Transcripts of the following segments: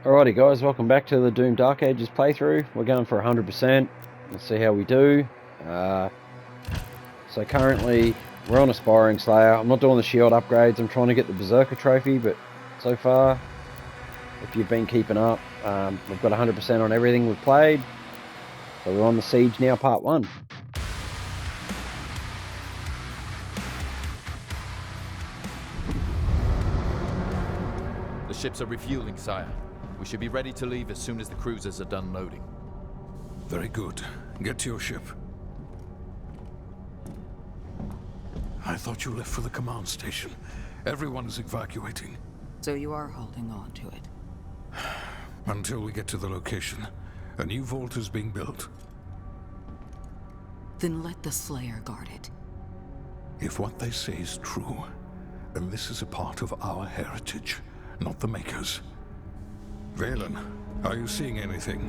Alrighty guys, welcome back to the Doom Dark Ages playthrough. We're going for 100%. Let's see how we do. So currently, we're on Aspiring Slayer. I'm not doing the shield upgrades. I'm trying to get the Berserker trophy, but so far, if you've been keeping up, we've got 100% on everything we've played. So we're on the Siege now, part 1. The ships are refueling, sire. We should be ready to leave as soon as the cruisers are done loading. Very good. Get to your ship. I thought you left for the command station. Everyone is evacuating. So you are holding on to it? Until we get to the location. A new vault is being built. Then let the Slayer guard it. If what they say is true, then this is a part of our heritage, not the Makers. Valen, are you seeing anything?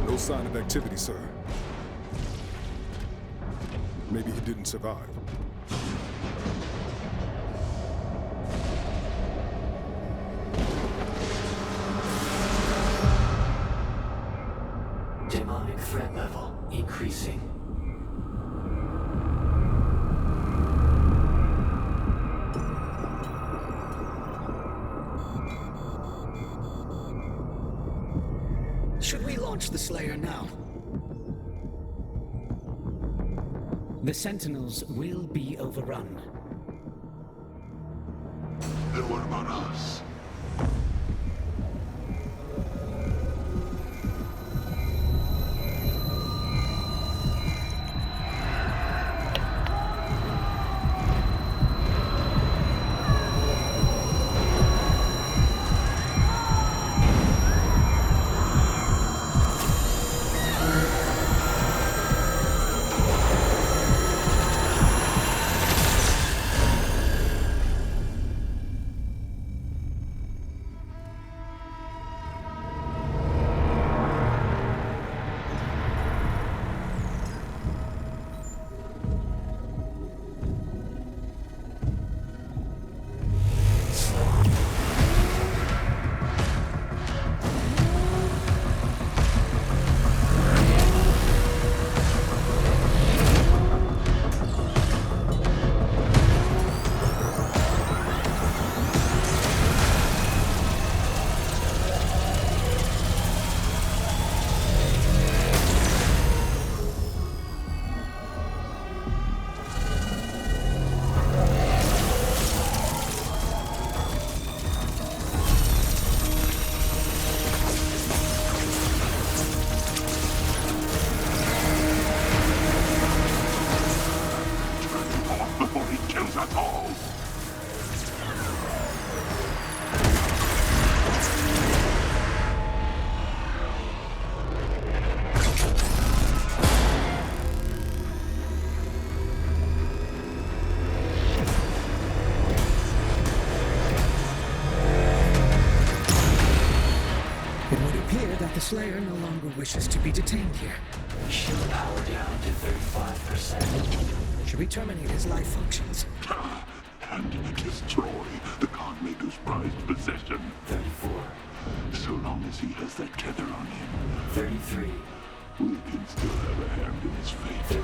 No sign of activity, sir. Maybe he didn't survive. Demonic threat level increasing. Should we launch the Slayer now? The Sentinels will be overrun. Then what about us? Before he kills us all! It would appear that the Slayer no longer wishes to be detained here. Shield power down to 35%. Should we terminate his life functions? And destroy the Godmaker's prized possession. 34. So long as he has that tether on him, 33. we can still have a hand in his fate. 32.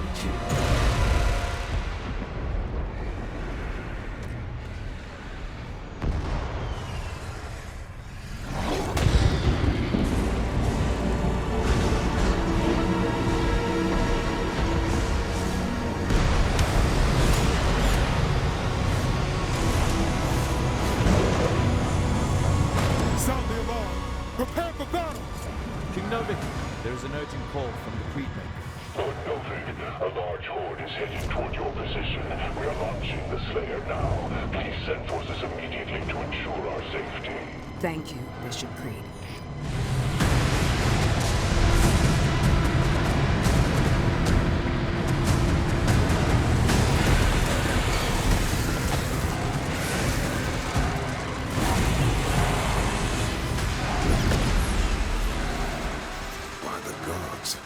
Sound the alarm! Prepare for battle! King Novik, there is an urgent call from the Creedmaker. Lord Novik, a large horde is heading toward your position. We are launching the Slayer now. Please send forces immediately to ensure our safety. Thank you, Bishop Creed. By the gods.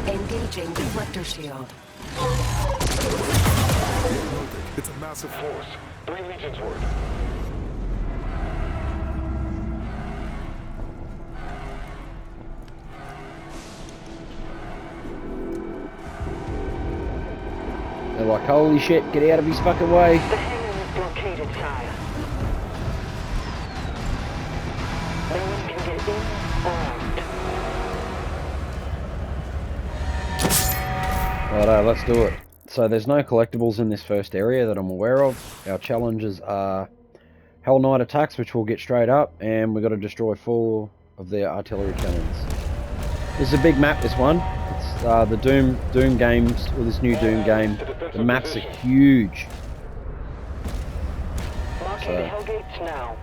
Engaging deflector shield. It's a massive Force. 3 legions worth. They're like, holy shit, get out of his fucking way. The hangar is blockaded, sire. No one can get in or out. Righto, let's do it. So there's no collectibles in this first area that I'm aware of. Our challenges are Hell Knight attacks, which we'll get straight up, and we've got to destroy 4 of their artillery cannons. This is a big map, this one. It's the Doom games, or this new Doom game. The maps are huge. Marking the Hellgates now.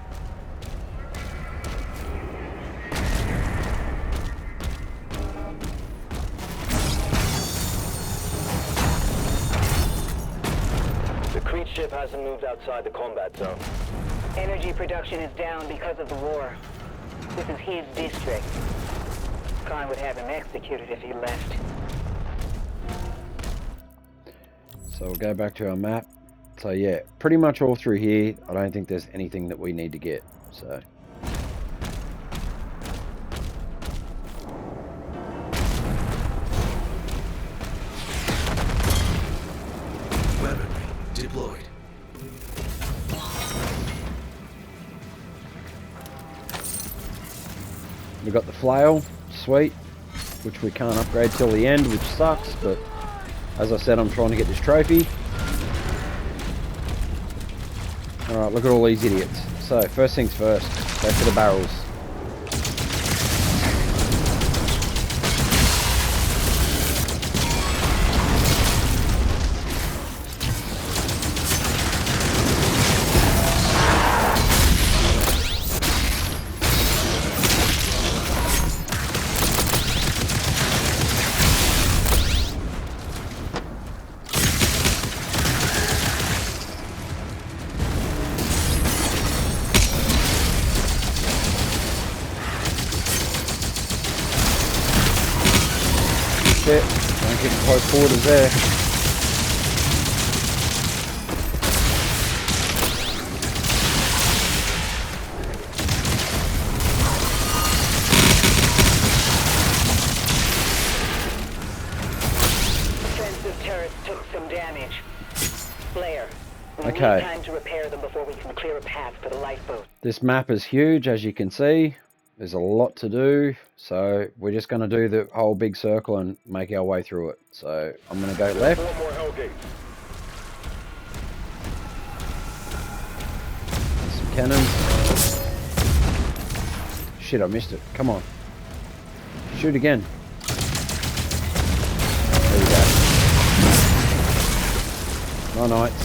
The Creed ship hasn't moved outside the combat zone. Energy production is down because of the war. This is his district. Khan would have him executed if he left. So we'll go back to our map. So yeah, pretty much all through here, I don't think there's anything that we need to get. So Weaponry deployed. we got the flail, sweet, which we can't upgrade till the end, which sucks, but as I said, I'm trying to get this trophy. Alright, look at all these idiots. So, first things first, go for the barrels. Shit, don't get close quarters there. Defensive turrets took some damage. Slayer, we Okay. need time to repair them before we can clear a path for the lifeboat. This map is huge, as you can see. There's a lot to do, so we're just going to do the whole big circle and make our way through it. So I'm going to go left. 4 more Hellgates. Some cannons. Shit, I missed it. Come on. Shoot again. There we go. No knights.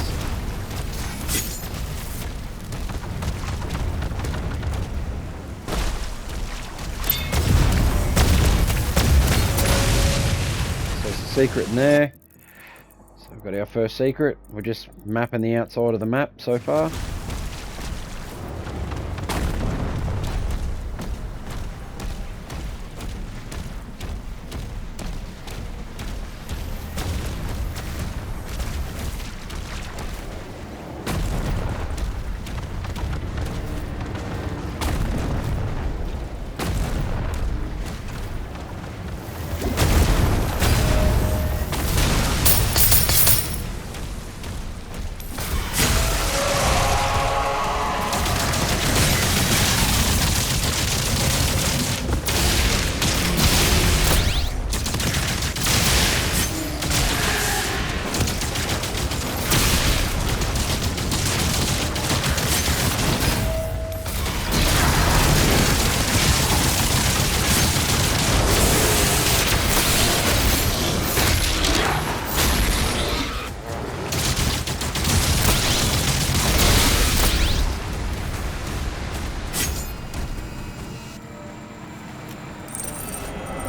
Secret in there. So we've got our first secret. We're just mapping the outside of the map so far.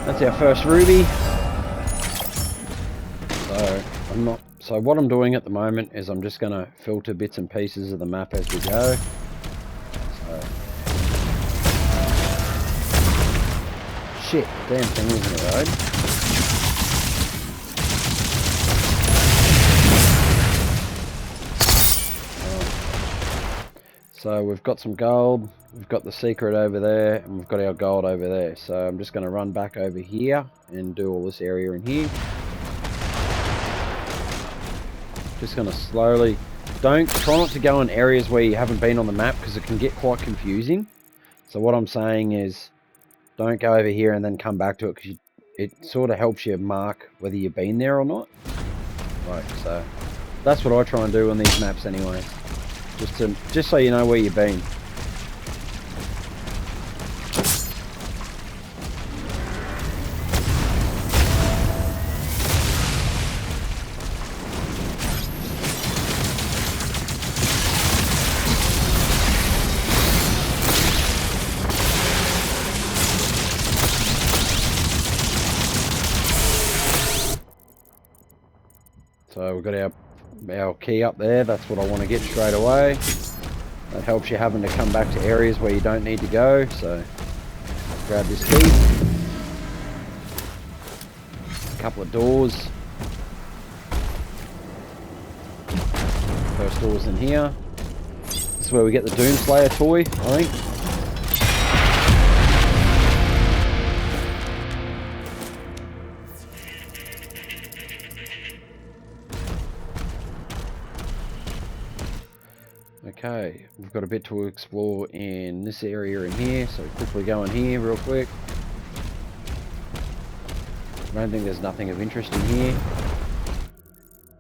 That's our first ruby. So what I'm doing at the moment is I'm just going to filter bits and pieces of the map as we go. So, shit, damn thing is in the road. So we've got some gold, we've got the secret over there, and we've got our gold over there. So I'm just going to run back over here and do all this area in here. Just going to slowly... try not to go in areas where you haven't been on the map, because it can get quite confusing. So what I'm saying is, don't go over here and then come back to it, because it sort of helps you mark whether you've been there or not. Right, so that's what I try and do on these maps anyway. Just so you know where you've been. So we've got our key up there. That's what I want to get straight away. That helps you having to come back to areas where you don't need to go. So grab this key. A couple of doors. First door's in here. This is where we get the Doomslayer toy, I think. Okay, we've got a bit to explore in this area in here, so quickly go in here real quick. I don't think there's nothing of interest in here,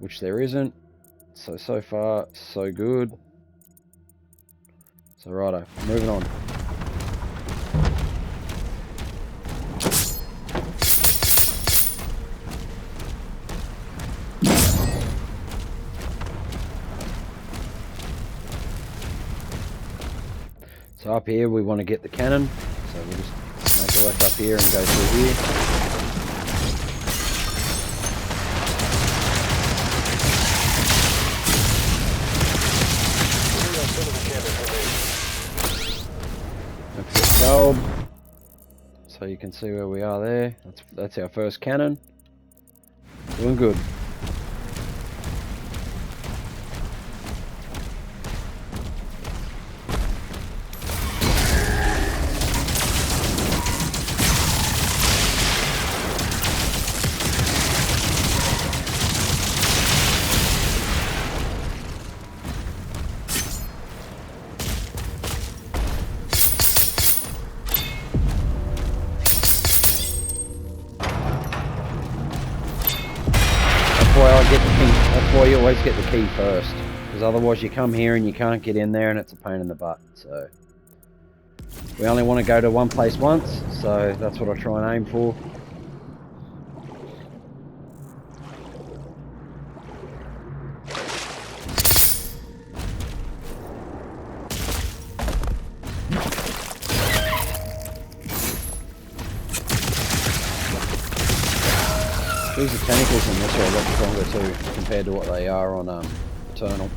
which there isn't. So far, so good. So righto, moving on. So up here we want to get the cannon, so we'll just make a left up here and go through here. Let's get gold, so you can see where we are there. That's our first cannon. Doing good. That's why you always get the key first, because otherwise you come here and you can't get in there and it's a pain in the butt. So we only want to go to one place once, so that's what I try and aim for. These tentacles in this are a lot stronger too, compared to what they are on Eternal.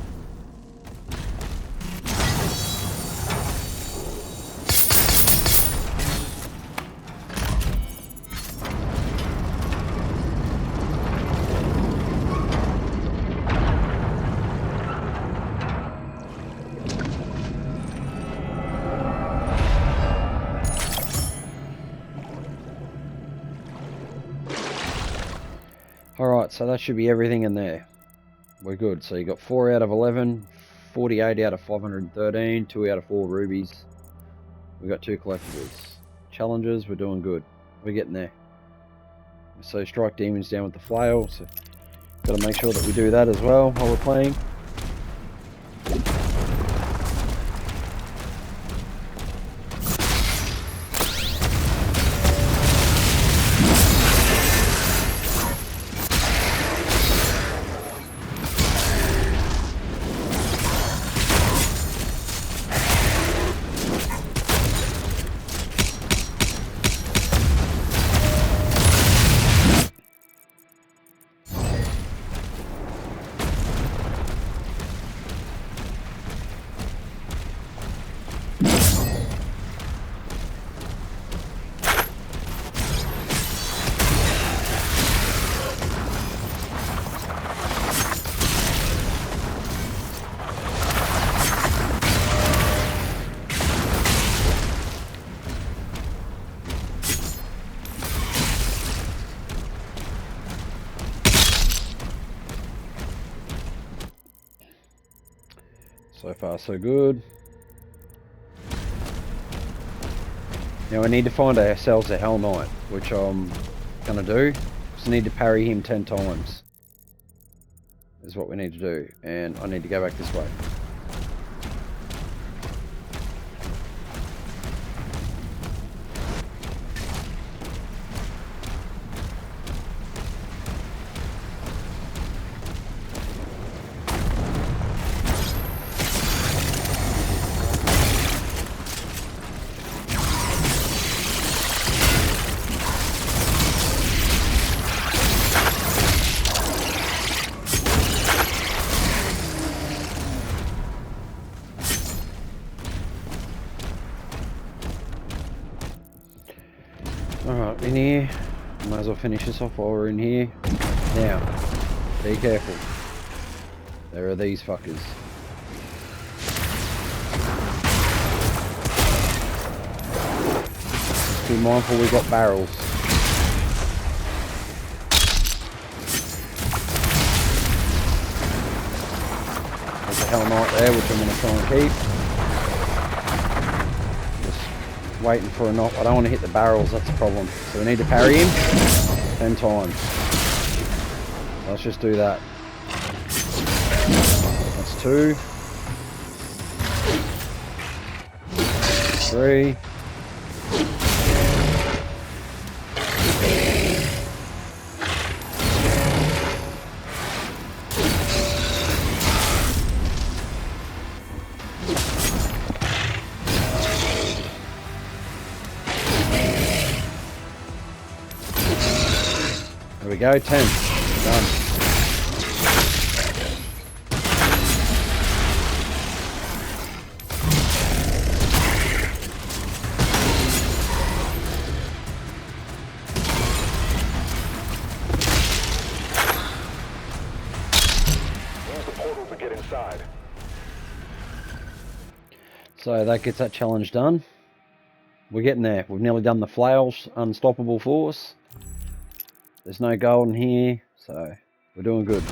Alright, so that should be everything in there. We're good. So you got 4 out of 11, 48 out of 513, 2 out of 4 rubies. We got 2 collectibles. Challenges, we're doing good. We're getting there. So strike demons down with the flail, so got to make sure that we do that as well while we're playing. So far, so good. Now we need to find ourselves a Hell Knight, which I'm gonna do. Just need to parry him 10 times. Is what we need to do, and I need to go back this way. Alright, in here. Might as well finish this off while we're in here. Now, be careful. There are these fuckers. Just be mindful we've got barrels. There's a Hell Knight there, which I'm going to try and keep. Waiting for a knock. I don't want to hit the barrels, that's the problem. So we need to parry him 10 times. Let's just do that. That's 2. 3. 10. Done. Use the portal to get inside. So that gets that challenge done. We're getting there. We've nearly done the Flail's Unstoppable Force. There's no gold in here, so we're doing good.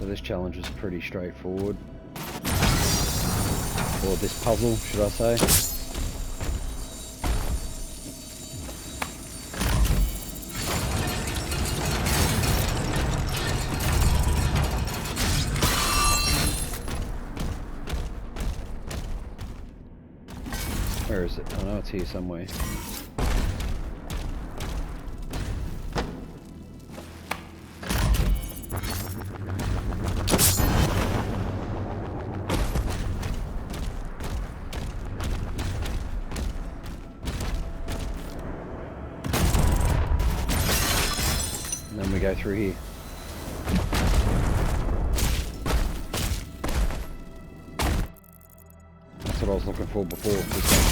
So this challenge is pretty straightforward. Or this puzzle, should I say. Where is it? I know it's here somewhere. And then we go through here. That's what I was looking for before. This one.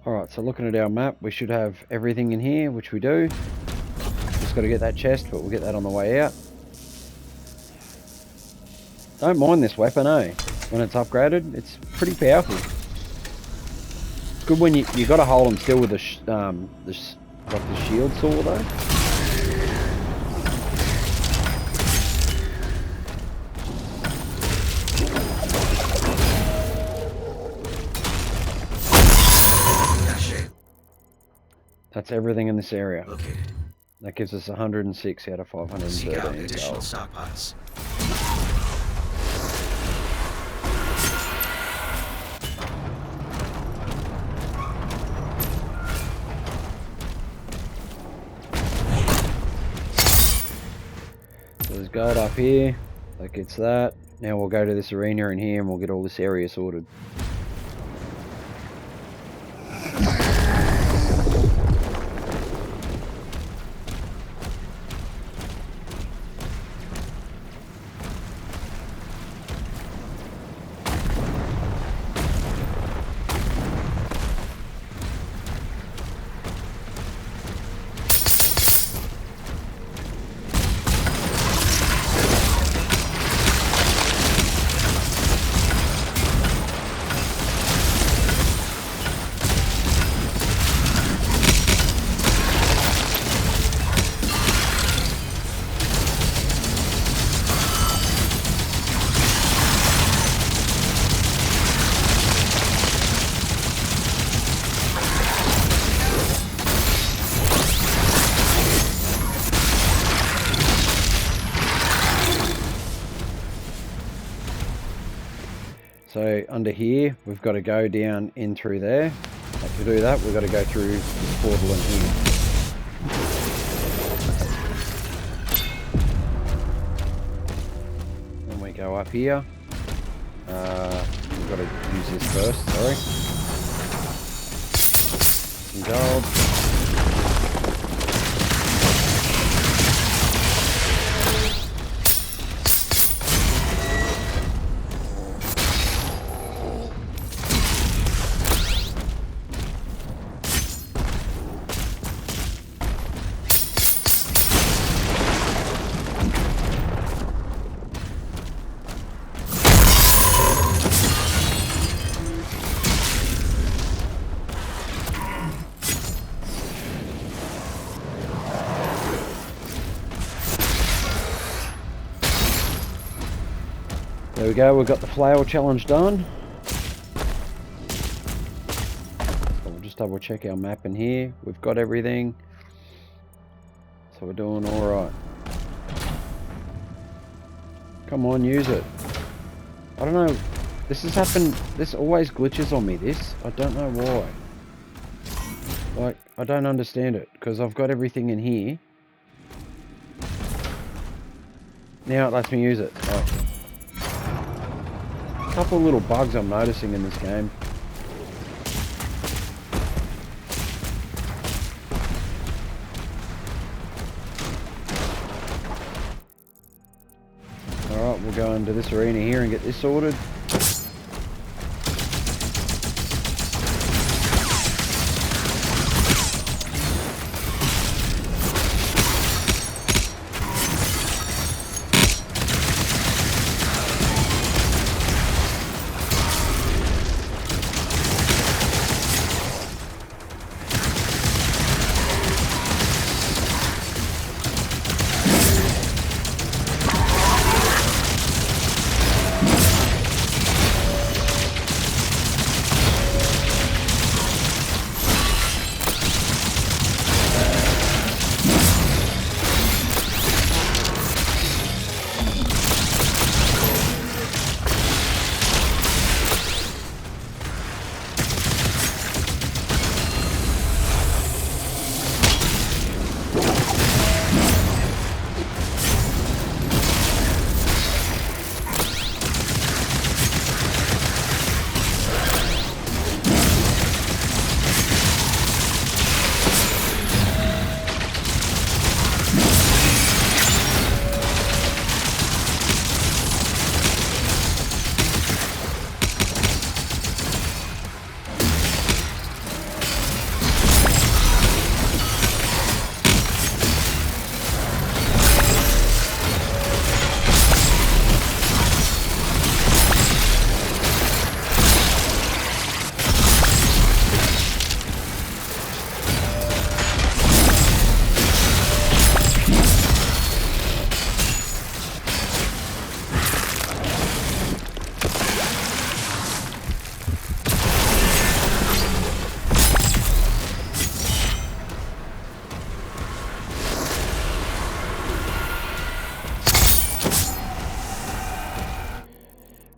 Alright, so looking at our map, we should have everything in here, which we do. Just got to get that chest, but we'll get that on the way out. Don't mind this weapon, eh? When it's upgraded, it's pretty powerful. It's good when you got to hold them still with the shield saw though. That's everything in this area. Located. That gives us 106 out of 513 Seek out additional gold. stockpiles. So there's gold up here. That gets that. Now we'll go to this arena in here and we'll get all this area sorted. So under here, we've got to go down in through there. But to do that, we've got to go through this portal in here. Then we go up here. We've got to use this first, sorry. Some gold. There we go, we've got the flail challenge done. So we'll just double check our map in here. We've got everything. So we're doing alright. Come on, use it. I don't know. This has happened. This always glitches on me, this. I don't know why. Like, I don't understand it. Because I've got everything in here. Now it lets me use it. Oh. Couple of little bugs I'm noticing in this game. Alright, we'll go into this arena here and get this sorted.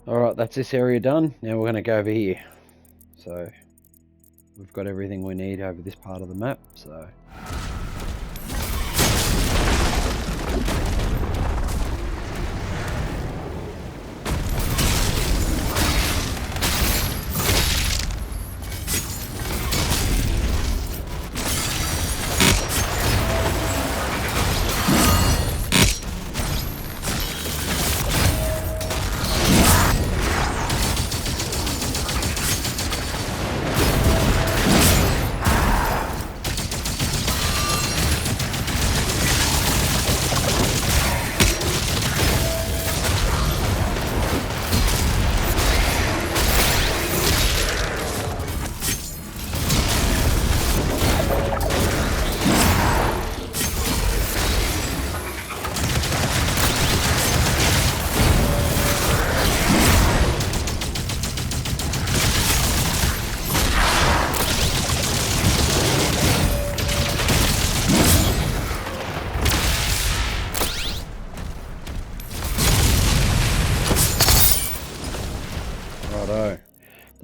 Alright, that's this area done. Now we're going to go over here. So, we've got everything we need over this part of the map, so...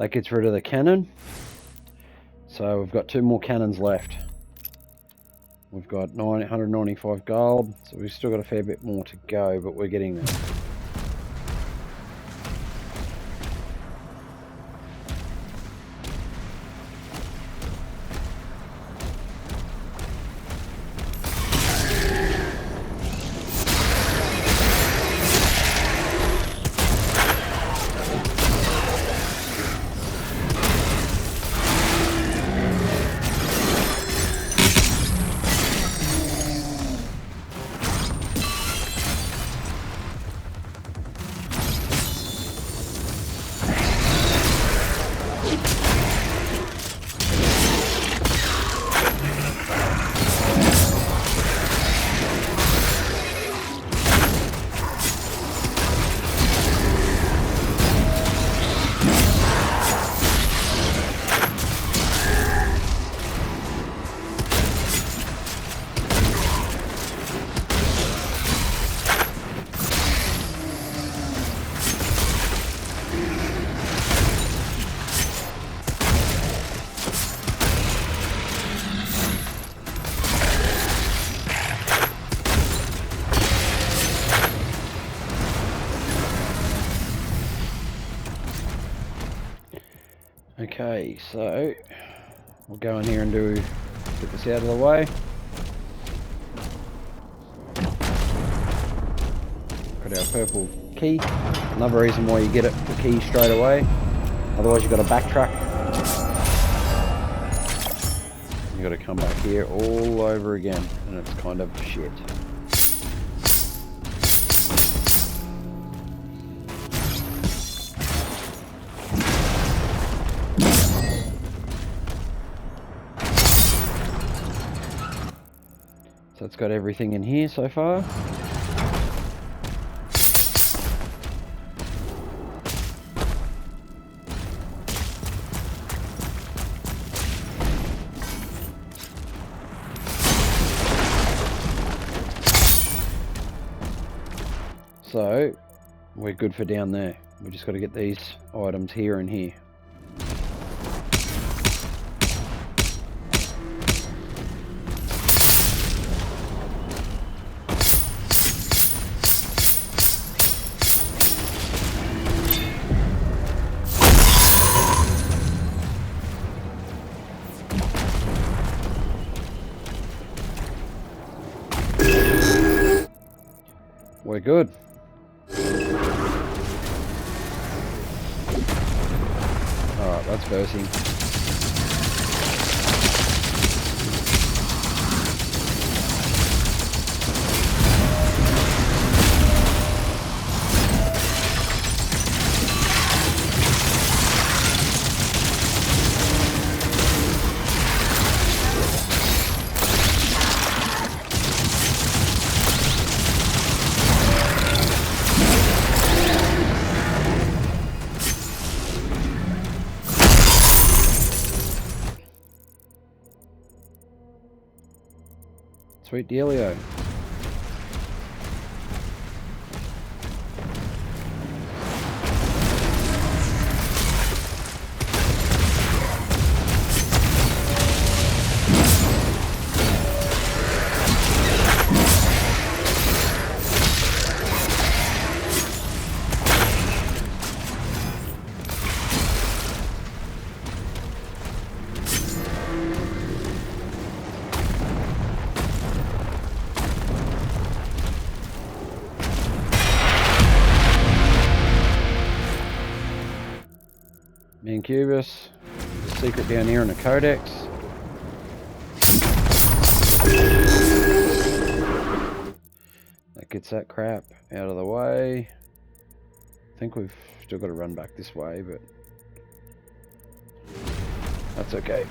That gets rid of the cannon. So we've got 2 more cannons left. We've got 195 gold, so we've still got a fair bit more to go, but we're getting there. Okay, so we'll go in here and get this out of the way. Got our purple key. Another reason why you get it the key straight away. Otherwise you've got to backtrack. You've got to come back here all over again, and it's kind of shit. So it's got everything in here so far. So we're good for down there. We just got to get these items here and here. We're good. Alright, that's versing. Sweet dealio. Incubus, secret down here in the Codex. That gets that crap out of the way. I think we've still got to run back this way, but that's okay.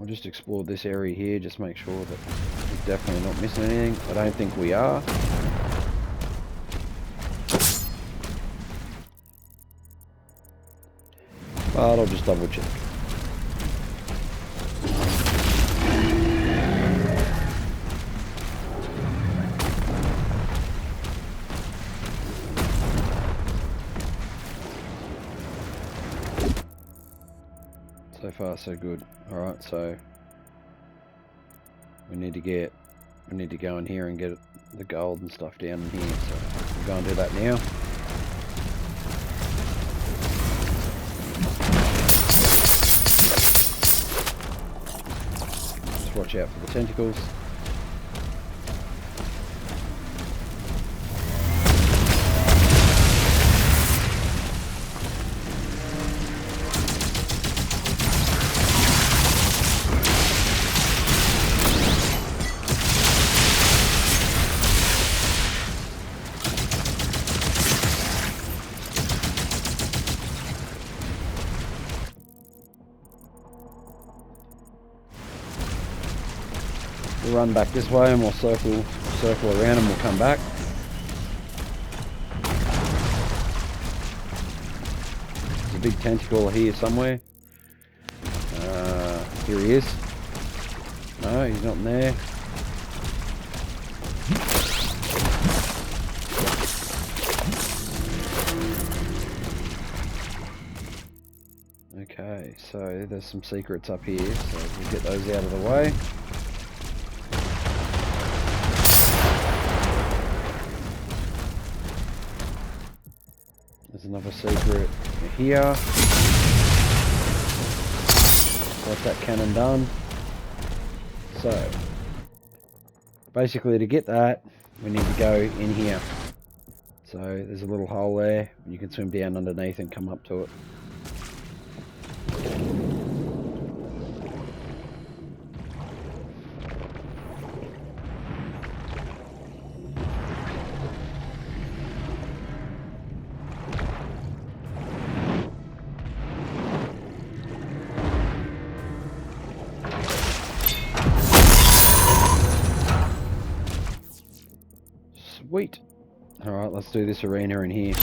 I'll just explore this area here, just make sure that we're definitely not missing anything. I don't think we are. But I'll just double check. So far so good. Alright, so we need to go in here and get the gold and stuff down in here, so we'll go and do that now. Just watch out for the tentacles. We'll run back this way and we'll circle around and we'll come back. There's a big tentacle here somewhere. Here he is. No, he's not in there. Okay, so there's some secrets up here, so we'll get those out of the way. There's another secret here. Got that cannon done. So, basically to get that, we need to go in here. So there's a little hole there. You can swim down underneath and come up to it. Sweet. Alright, let's do this arena in here.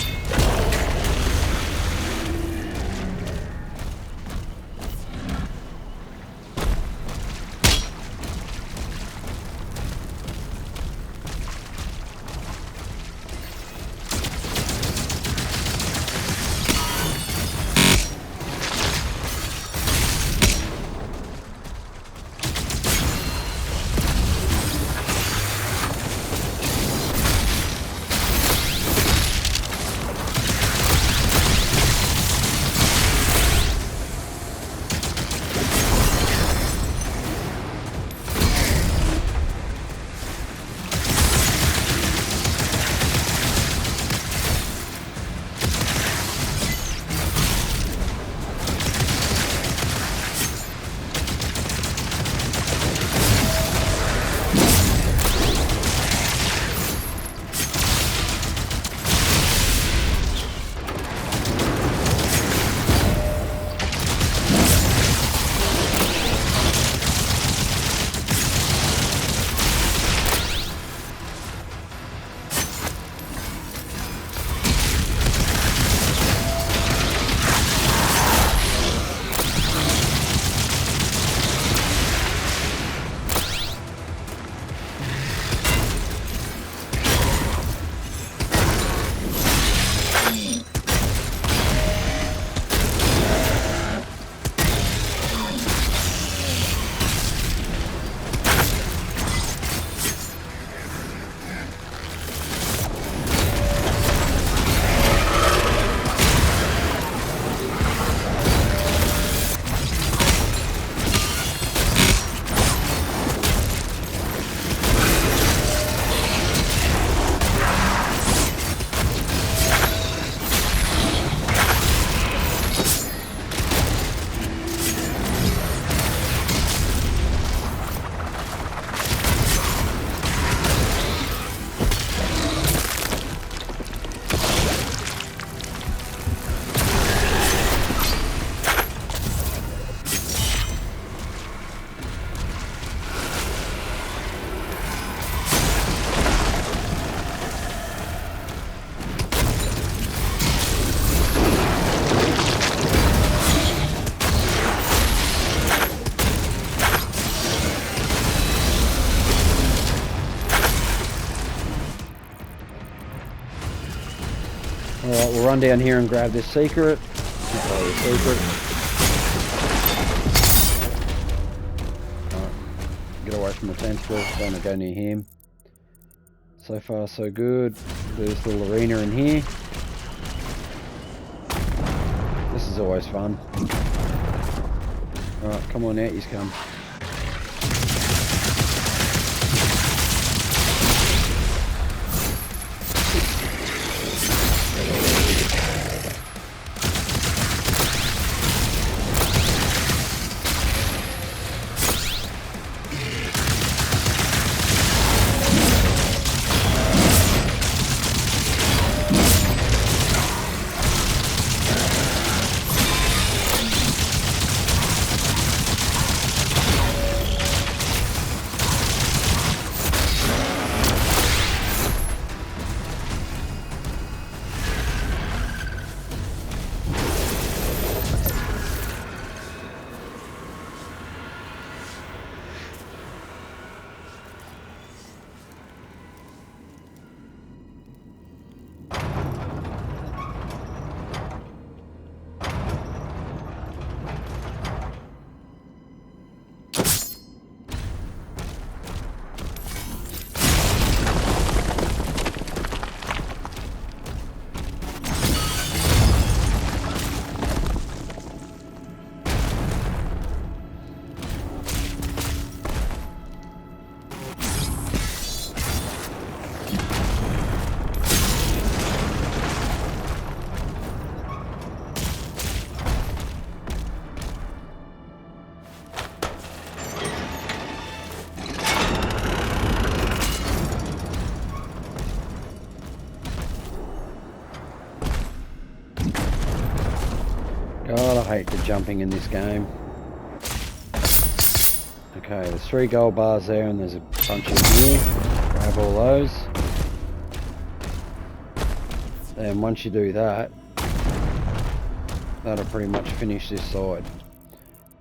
Alright, we'll run down here and grab this secret. Not really a secret. Alright, get away from the tentacle, don't want to go near him. So far so good. Do this little arena in here. This is always fun. Alright, come on out, you come. God, I hate the jumping in this game. Okay, there's 3 gold bars there and there's a bunch in here. Grab all those. And once you do that, that'll pretty much finish this side.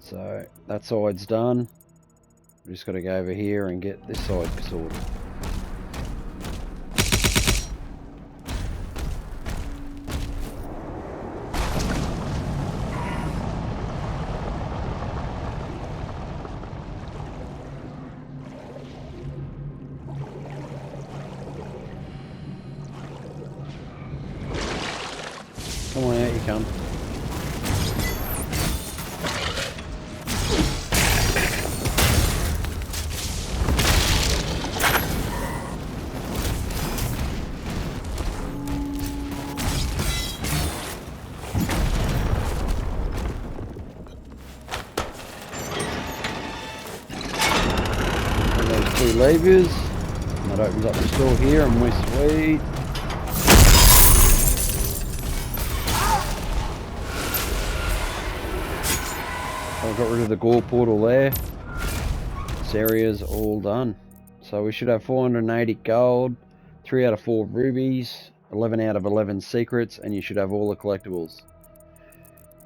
So that side's done. We just got to go over here and get this side sorted. Come on out, you come. And those 2 levers. And that opens up this door here and we're sweet. I got rid of the gore portal there. This area's all done. So we should have 480 gold, 3 out of 4 rubies, 11 out of 11 secrets, and you should have all the collectibles.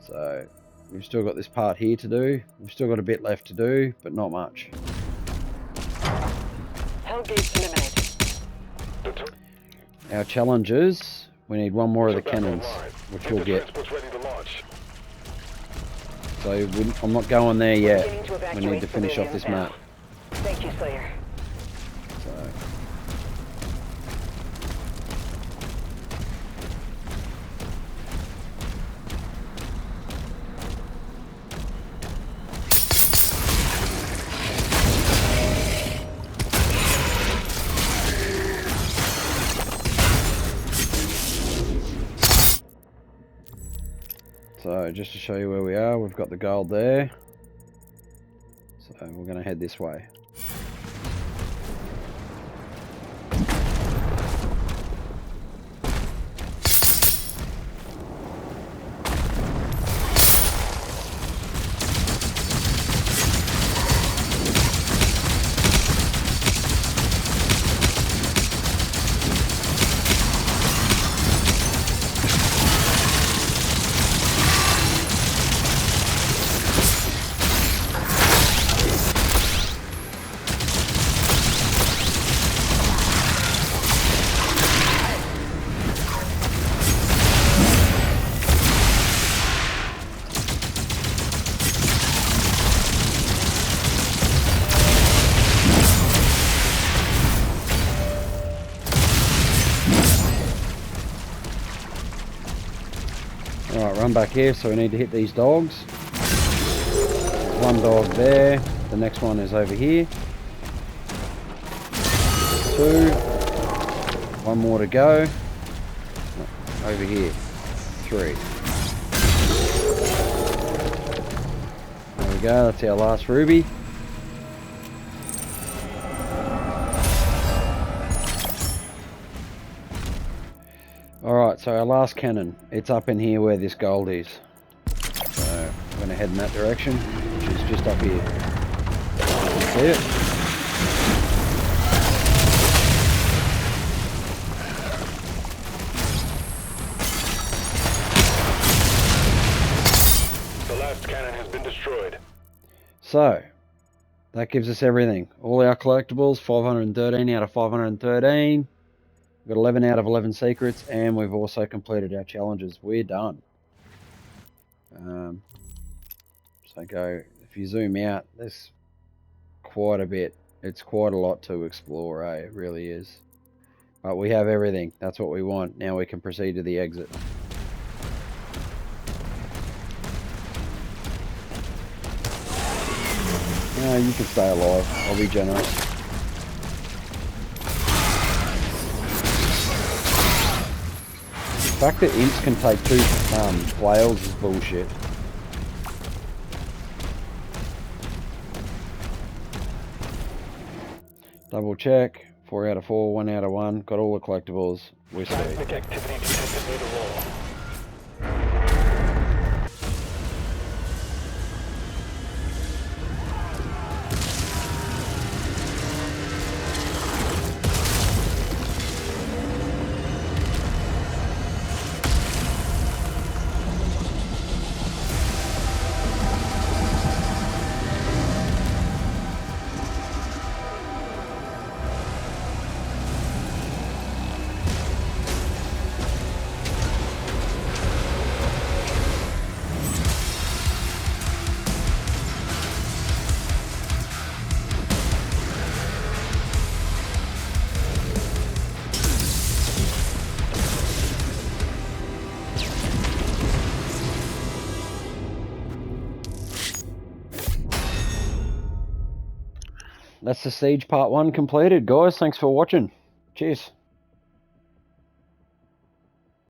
So we've still got this part here to do. We've still got a bit left to do, but not much. Hellgate's eliminated. Our challenges, we need 1 more of the cannons, which we'll get. So I'm not going there yet. We need to finish off this map. Thank you, Slayer. So. So just to show you where we are, we've got the gold there. So we're going to head this way. Alright, run back here, so we need to hit these dogs. There's one dog there. The next one is over here. 2. One more to go. Over here. 3. There we go, that's our last ruby. Alright, so our last cannon, it's up in here where this gold is. So I'm going to head in that direction, which is just up here. You can see it? The last cannon has been destroyed. So, that gives us everything. All our collectibles, 513 out of 513. We've got 11 out of 11 secrets, and we've also completed our challenges. We're done. So go, if you zoom out, there's quite a bit. It's quite a lot to explore, eh? It really is. But we have everything. That's what we want. Now we can proceed to the exit. No, you can stay alive. I'll be generous. The fact that imps can take 2 flails is bullshit. Double check. 4 out of 4, 1 out of 1. Got all the collectibles. We're sweet. Seismic activity detected near the wall. That's the Siege Part 1 completed, guys. Thanks for watching. Cheers.